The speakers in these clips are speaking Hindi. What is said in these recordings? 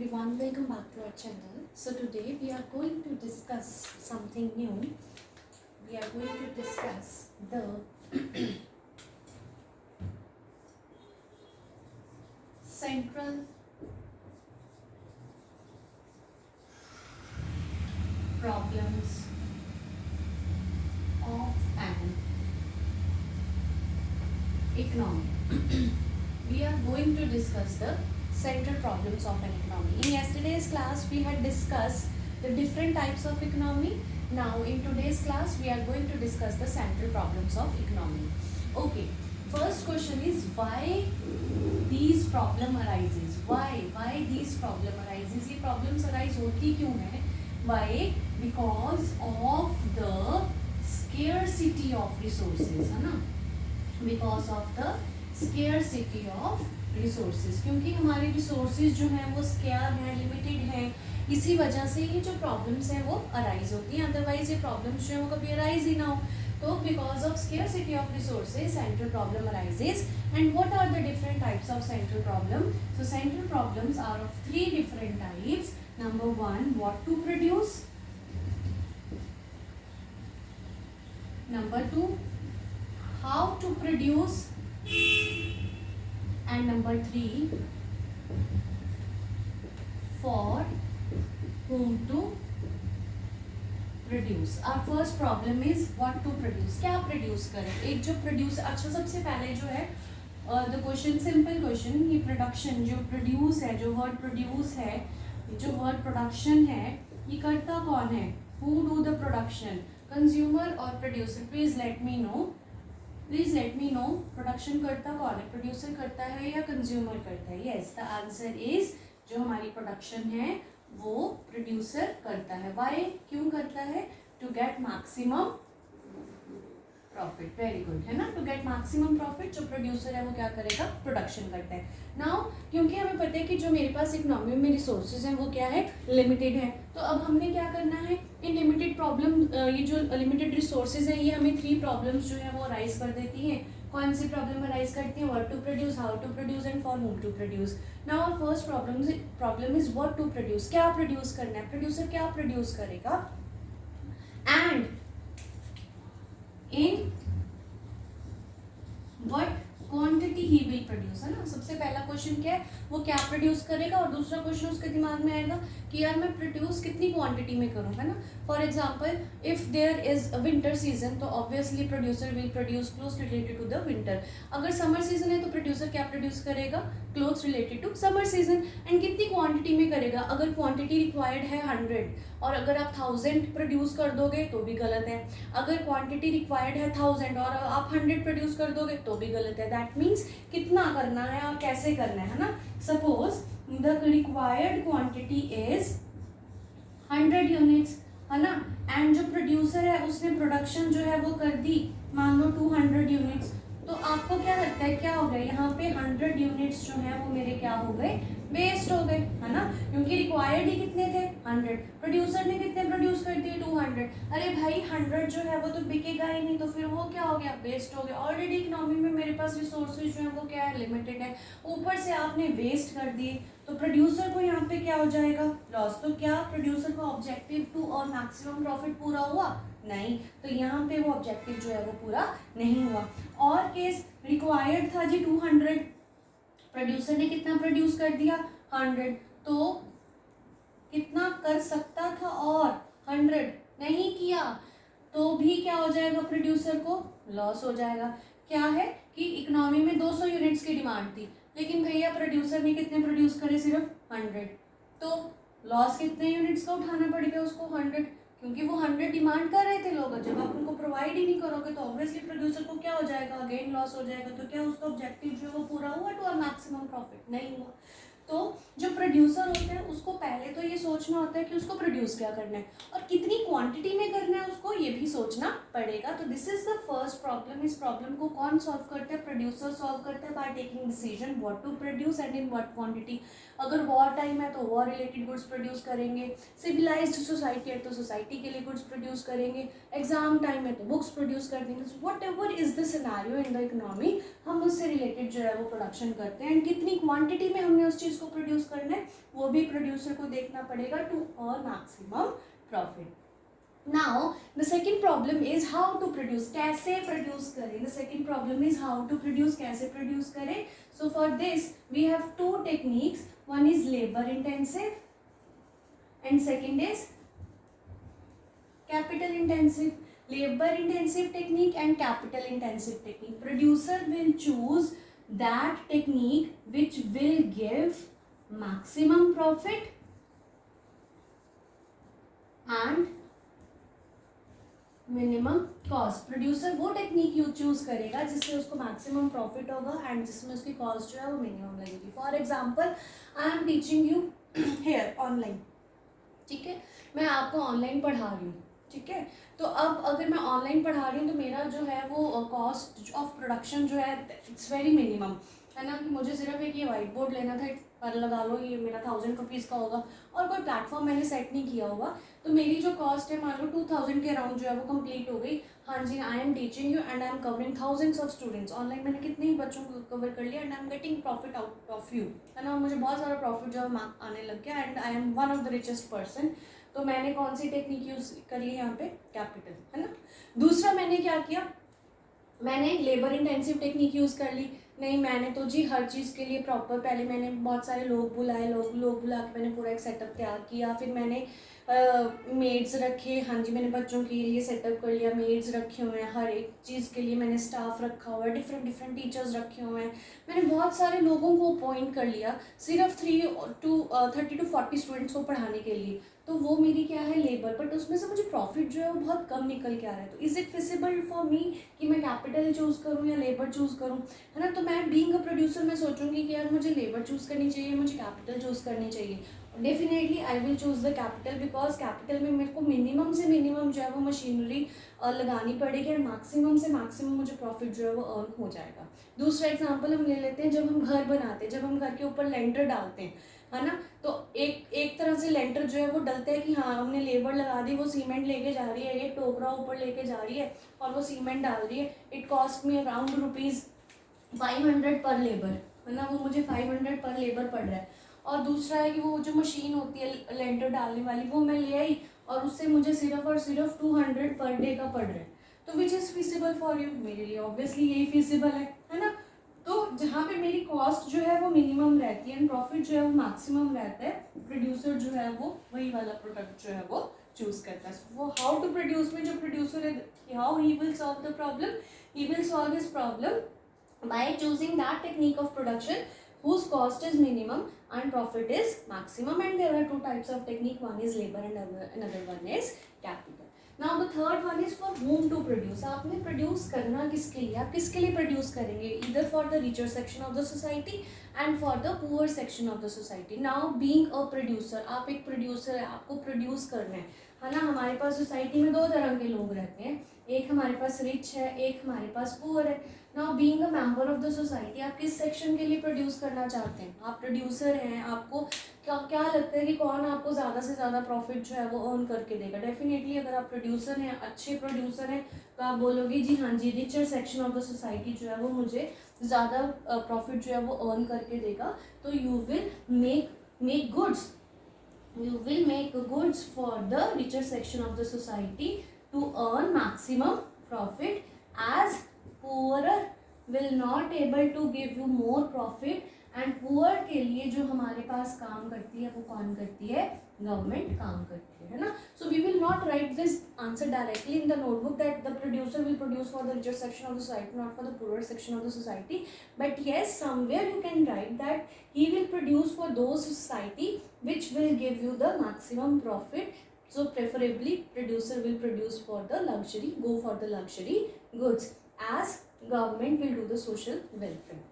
everyone, welcome back to our channel. So today we are going to discuss something new. We are going to discuss the central problems of an economy. We are going to discuss the central problems of an economy. In yesterday's class, we had discussed the different types of economy. Now, in today's class, we are going to discuss the central problems of economy. Okay, first question is why these problem arises? Why these problem arises? ये problems arise होती क्यों है? Why? Because of the scarcity of resources, है ना? Because of the scarcity of resources, क्योंकि हमारे resources जो हैं वो scarce हैं, limited हैं, इसी वजह से ये जो problems हैं वो arise होती हैं. Otherwise ये problems जो हैं वो कभी arise ही ना हो. तो because of scarcity of resources, central problem arises. And what are the different types of central problem? So central problems are of three different types. Number one, what to produce. Number two, how to produce. And number three, for whom to produce. Our first problem is what to produce. क्या produce करें? एक जो produce, अच्छा सबसे पहले जो है the question, simple question, ये production जो produce है, जो word produce है, जो word production है, ये करता कौन है? Who do the production? Consumer or producer? Please let me know. Please let me know. Production करता कौन है? Producer करता है या consumer करता है? Yes, the answer is जो हमारी production है वो producer करता है. Why? क्यों करता है? To get maximum profit. Very good, है ना? To get maximum profit जो producer है वो क्या करेगा? Production करता है. Now क्योंकि हमें पता है कि जो मेरे पास इकोनॉमी में resources हैं वो क्या है? Limited है. तो अब हमने क्या करना है? इन लिमिटेड प्रॉब्लम, ये जो लिमिटेड रिसोर्सेज हैं ये हमें थ्री प्रॉब्लम्स जो है वो अराइज कर देती हैं. कौन सी प्रॉब्लम अराइज करती हैं? What to produce, how to produce and for whom to produce. Now our first problem is what to produce. क्या प्रोड्यूस करना है? प्रोड्यूसर क्या प्रोड्यूस करेगा and in what quantity he will produce, है ना. सबसे पहला क्वेश्चन क्या है? वो क्या प्रोड्यूस करेगा, और दूसरा क्वेश्चन उसके दिमाग में आएगा कि यार मैं प्रोड्यूस कितनी क्वांटिटी में करूँ, है ना. For example if there is winter season तो obviously producer will produce clothes related to the winter. अगर समर सीजन है तो प्रोड्यूसर क्या प्रोड्यूस करेगा? Clothes related to summer season. And कितनी क्वांटिटी में करेगा? अगर क्वांटिटी रिक्वायर्ड है 100 और अगर आप 1000 प्रोड्यूस कर दोगे तो भी गलत है. अगर क्वांटिटी रिक्वायर्ड है 1000 और आप 100 प्रोड्यूस कर दोगे तो भी गलत है. दैट मीन्स कितना करना है और कैसे करना है ना. Suppose the required quantity is 100 units, है ना. एंड जो प्रोड्यूसर है उसने प्रोडक्शन जो है वो कर दी मान लो 200 यूनिट्स. तो आपको क्या लगता है क्या हो गया यहाँ पे? 100 यूनिट्स जो है वो मेरे क्या हो गए? वेस्ट हो गए, है ना. क्योंकि रिक्वायर्ड ही कितने थे? 100. प्रोड्यूसर ने कितने प्रोड्यूस कर दिए? 200. अरे भाई 100 जो है वो तो बिकेगा ही नहीं, तो फिर वो क्या हो गया? वेस्ट हो गया. ऑलरेडी इकोनॉमी में मेरे पास रिसोर्सेज जो है वो क्या है? लिमिटेड है. ऊपर से आपने वेस्ट कर दिए तो प्रोड्यूसर को यहाँ पे क्या हो जाएगा? लॉस. तो क्या प्रोड्यूसर का ऑब्जेक्टिव टू और मैक्सिमम प्रॉफिट पूरा हुआ? नहीं. तो यहाँ पे वो ऑब्जेक्टिव जो है वो पूरा नहीं हुआ. और केस रिक्वायर्ड था जी 200, प्रोड्यूसर ने कितना प्रोड्यूस कर दिया? 100. तो कितना कर सकता था और 100 नहीं किया तो भी क्या हो जाएगा? प्रोड्यूसर को लॉस हो जाएगा. क्या है कि इकोनॉमी में 200 यूनिट्स की डिमांड थी लेकिन भैया प्रोड्यूसर ने कितने प्रोड्यूस करे? सिर्फ 100. तो लॉस कितने यूनिट्स का उठाना पड़ गया उसको? 100. क्योंकि वो 100 डिमांड कर रहे थे लोग. जब आप उनको प्रोवाइड ही नहीं करोगे तो ऑब्वियसली प्रोड्यूसर को क्या हो जाएगा? अगेन लॉस हो जाएगा. तो क्या उसका ऑब्जेक्टिव जो है वो पूरा हुआ टू मैक्सिमम प्रॉफिट? नहीं हुआ. तो जो प्रोड्यूसर होता है उसको पहले तो ये सोचना होता है कि उसको प्रोड्यूस क्या करना है और कितनी क्वांटिटी में करना है उसको ये भी सोचना पड़ेगा. तो this is the first problem. इस प्रॉब्लम को कौन सॉल्व करता है? प्रोड्यूसर सॉल्व करता है by taking decision what to produce and in what quantity. अगर वॉर टाइम है तो वॉर रिलेटेड गुड्स प्रोड्यूस करेंगे. सिविलाइज्ड सोसाइटी है तो सोसाइटी के लिए गुड्स प्रोड्यूस करेंगे. एग्जाम टाइम है तो बुक्स प्रोड्यूस कर देंगे. Whatever is the scenario in the economy हम उससे रिलेटेड जो है वो प्रोडक्शन करते हैं. एंड कितनी क्वांटिटी में हमने उस चीज़ को प्रोड्यूस करना करना है वो भी प्रोड्यूसर को देखना पड़ेगा to earn maximum profit. Now the second problem is how to produce. कैसे produce करें? The second problem is how to produce. कैसे produce करें? So for this we have two techniques. One is labor intensive and second is capital intensive. Labor intensive technique and capital intensive technique. Producer will choose that technique which will give maximum profit and minimum cost. Producer वो टेक्निक यूज चूज करेगा जिससे उसको मैक्सिमम प्रॉफिट होगा एंड जिसमें उसकी कॉस्ट जो है वो मिनिमम लगेगी. For example I am teaching you here online. ठीक है, मैं आपको ऑनलाइन पढ़ा रही हूँ. ठीक है, तो अब अगर मैं ऑनलाइन पढ़ा रही हूँ तो मेरा जो है वो कॉस्ट ऑफ प्रोडक्शन जो है इट्स वेरी मिनिमम है ना. कि मुझे सिर्फ एक ये वाइट बोर्ड लेना था, पर लगा लो ये मेरा 1000 रुपीज़ का होगा और कोई प्लेटफॉर्म मैंने सेट नहीं किया होगा तो मेरी जो कॉस्ट है मान लो 2000 के अराउंड जो है वो कंप्लीट हो गई. हाँ जी, I am teaching you and I am covering thousands of students. Online मैंने कितने ही बच्चों को कवर कर लिया and I am getting profit out of you है ना. मुझे बहुत सारा प्रॉफिट जो है आने लग गया and I M one of the richest person. तो मैंने कौन सी टेक्निक यूज़ करी है यहाँ पे? कैपिटल है ना. दूसरा मैंने क्या किया, मैंने लेबर इंटेंसिव टेक्निक यूज़ कर ली. नहीं, मैंने तो जी हर चीज़ के लिए प्रॉपर पहले मैंने बहुत सारे लोग बुलाए, लोग बुला के मैंने पूरा एक सेटअप तैयार किया. फिर मैंने मेड्स रखे. हाँ जी, मैंने बच्चों के लिए सेटअप कर लिया, मेड्स रखे हुए हैं. हर एक चीज़ के लिए मैंने स्टाफ रखा हुआ है, डिफरेंट टीचर्स रखे हुए हैं. मैंने बहुत सारे लोगों को अपॉइंट कर लिया सिर्फ 30 to 40 स्टूडेंट्स को पढ़ाने के लिए. तो वो मेरी क्या है लेबर, बट उसमें से मुझे प्रॉफिट जो है वो बहुत कम निकल के आ रहा है. तो is it feasible for me कि मैं कैपिटल चूज़ करूँ या लेबर चूज़ करूँ है ना. तो मैं बीइंग अ प्रोड्यूसर मैं सोचूंगी कि यार मुझे लेबर चूज़ करनी चाहिए, मुझे कैपिटल चूज़ करनी चाहिए. Definitely I will choose the capital because capital में मेरे को मिनिमम से मिनिमम जो है वो मशीनरी लगानी पड़ेगी और मैक्सिमम से मैक्सिमम मुझे प्रॉफिट जो है वो अर्न हो जाएगा. दूसरा एग्जांपल हम ले लेते हैं, जब हम घर बनाते हैं, जब हम घर के ऊपर लेंटर डालते हैं है ना. तो एक तरह से लेंटर जो है वो डलता है कि हाँ हमने लेबर लगा दी, वो सीमेंट लेके जा रही है, ये टोकरा ऊपर लेके जा रही है और वो सीमेंट डाल रही है. इट कॉस्ट मी अराउंड ₹500 पर लेबर है ना. वो मुझे 500 पर लेबर पड़ रहा है. और दूसरा है कि वो जो मशीन होती है लेंटर डालने वाली वो मैं ले आई और उससे मुझे सिर्फ और सिर्फ 200 पर डे का पड़ रहा है. तो which is feasible for you? मेरे लिए ऑब्वियसली यही फीसिबल है ना. तो जहाँ पे मेरी कॉस्ट जो है वो मिनिमम रहती है एंड प्रॉफिट जो है वो मैक्सिमम रहता है, प्रोड्यूसर जो है वो वही वाला प्रोडक्ट जो है वो चूज करता है. वो हाउ टू प्रोड्यूस में जो प्रोड्यूसर है, how he will solve the problem, he will solve his problem by choosing that technique of production whose cost is minimum and profit is maximum. And there are two types of technique, one is labor and another one is capital. Now the third one is for whom to produce. आपने produce करना किसके लिए, आप किसके लिए produce करेंगे? Either for the richer section of the society and for the poor section of the society. Now being a producer, आप एक producer है, आपको produce करना है ना. हमारे पास सोसाइटी में दो तरह के लोग रहते हैं, एक हमारे पास रिच है, एक हमारे पास पुअर है. Now being a member of the society, आप किस सेक्शन के लिए प्रोड्यूस करना चाहते हैं? आप प्रोड्यूसर हैं, आपको क्या लगता है कि कौन आपको ज़्यादा से ज़्यादा प्रॉफिट जो है वो अर्न करके देगा? डेफिनेटली अगर आप प्रोड्यूसर हैं, अच्छे प्रोड्यूसर हैं, तो आप बोलोगे जी हाँ जी richer section of the society जो है वो मुझे ज़्यादा प्रॉफिट जो है वो अर्न करके देगा. तो you will make goods, you will make goods for the richer section of the society to earn maximum profit, as poorer will not able to give you more profit. And poor के लिए जो हमारे पास काम करती है वो कौन करती है? गवर्नमेंट काम करती है ना. So we will not write this answer directly in the notebook that the producer will produce for the richer section of the society, not for the poor section of the society. But yes, somewhere you can write that he will produce for those society which will give you the maximum profit. So preferably producer will produce for the luxury, go for the luxury goods, as government will do the social welfare.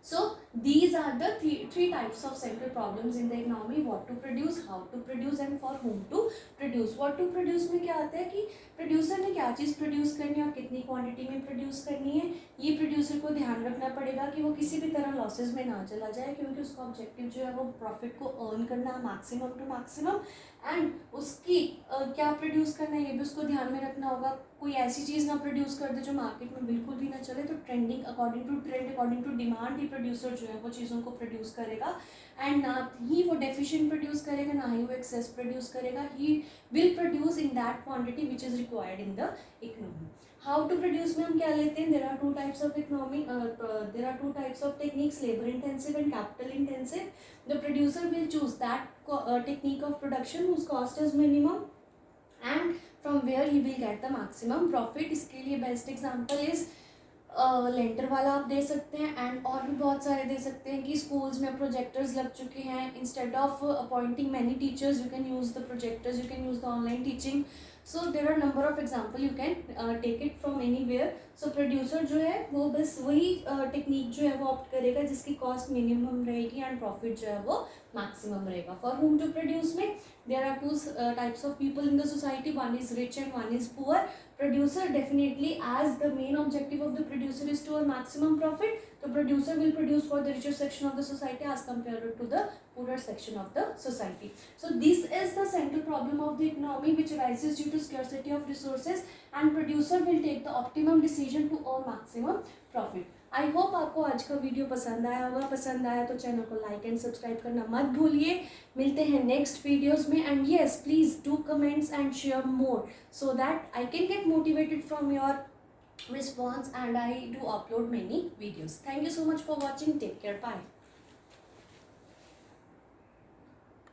So these are the three types of central problems in the economy: what to produce, how to produce and for whom to produce. What to produce में क्या आता है कि प्रोड्यूसर ने क्या चीज़ प्रोड्यूस करनी है और कितनी क्वांटिटी में प्रोड्यूस करनी है. ये प्रोड्यूसर को ध्यान रखना पड़ेगा कि वो किसी भी तरह लॉसेज में ना चला जाए, क्योंकि उसका ऑब्जेक्टिव जो है वो प्रॉफिट को अर्न करना है मैक्सिमम टू मैक्सिमम. एंड उसकी क्या प्रोड्यूस करना है ये भी उसको ध्यान में रखना होगा. कोई ऐसी चीज़ ना प्रोड्यूस कर दे जो मार्केट में बिल्कुल भी ना चले. तो trending according to trend, according to demand ही प्रोड्यूसर जो जो है वो चीज़ों को प्रोड्यूस करेगा, एंड ना ही वो डेफिशिएंट प्रोड्यूस करेगा, ना ही वो एक्सेस प्रोड्यूस करेगा. He will produce in that quantity which is required in the economy. How to produce में हम क्या लेते हैं, there are two types of economy, there are two types of techniques, labour intensive and capital intensive. The producer will choose that technique of production whose cost is minimum and from where he will get the maximum profit. इसके लिए बेस्ट एग्जांपल इज लेंटर वाला आप दे सकते हैं, एंड और भी बहुत सारे दे सकते हैं कि स्कूल्स में प्रोजेक्टर्स लग चुके हैं, instead of appointing many teachers you can use the projectors, you can use the online teaching. So there are number of example, you can take it from anywhere. So producer जो है वो बस वही टेक्निक जो है वो ऑप्ट करेगा जिसकी कॉस्ट मिनिमम रहेगी एंड प्रॉफिट जो है वो मैक्सिमम रहेगा. फॉर whom to produce में there are two types of people in the society, one is rich and one is poor. Producer definitely, as the main objective of the producer is to earn maximum profit, the producer will produce for the richer section of the society as compared to the poorer section of the society. So this is the central problem of the economy which arises due to scarcity of resources, and producer will take the optimum decision to earn maximum profit. I hope आपको आज का वीडियो पसंद आया होगा. पसंद आया तो चैनल को लाइक एंड सब्सक्राइब करना मत भूलिए. मिलते हैं नेक्स्ट वीडियोस में, and yes please do comments and share more so that I can get motivated from your response and I do upload many videos. Thank you so much for watching. Take care. Bye.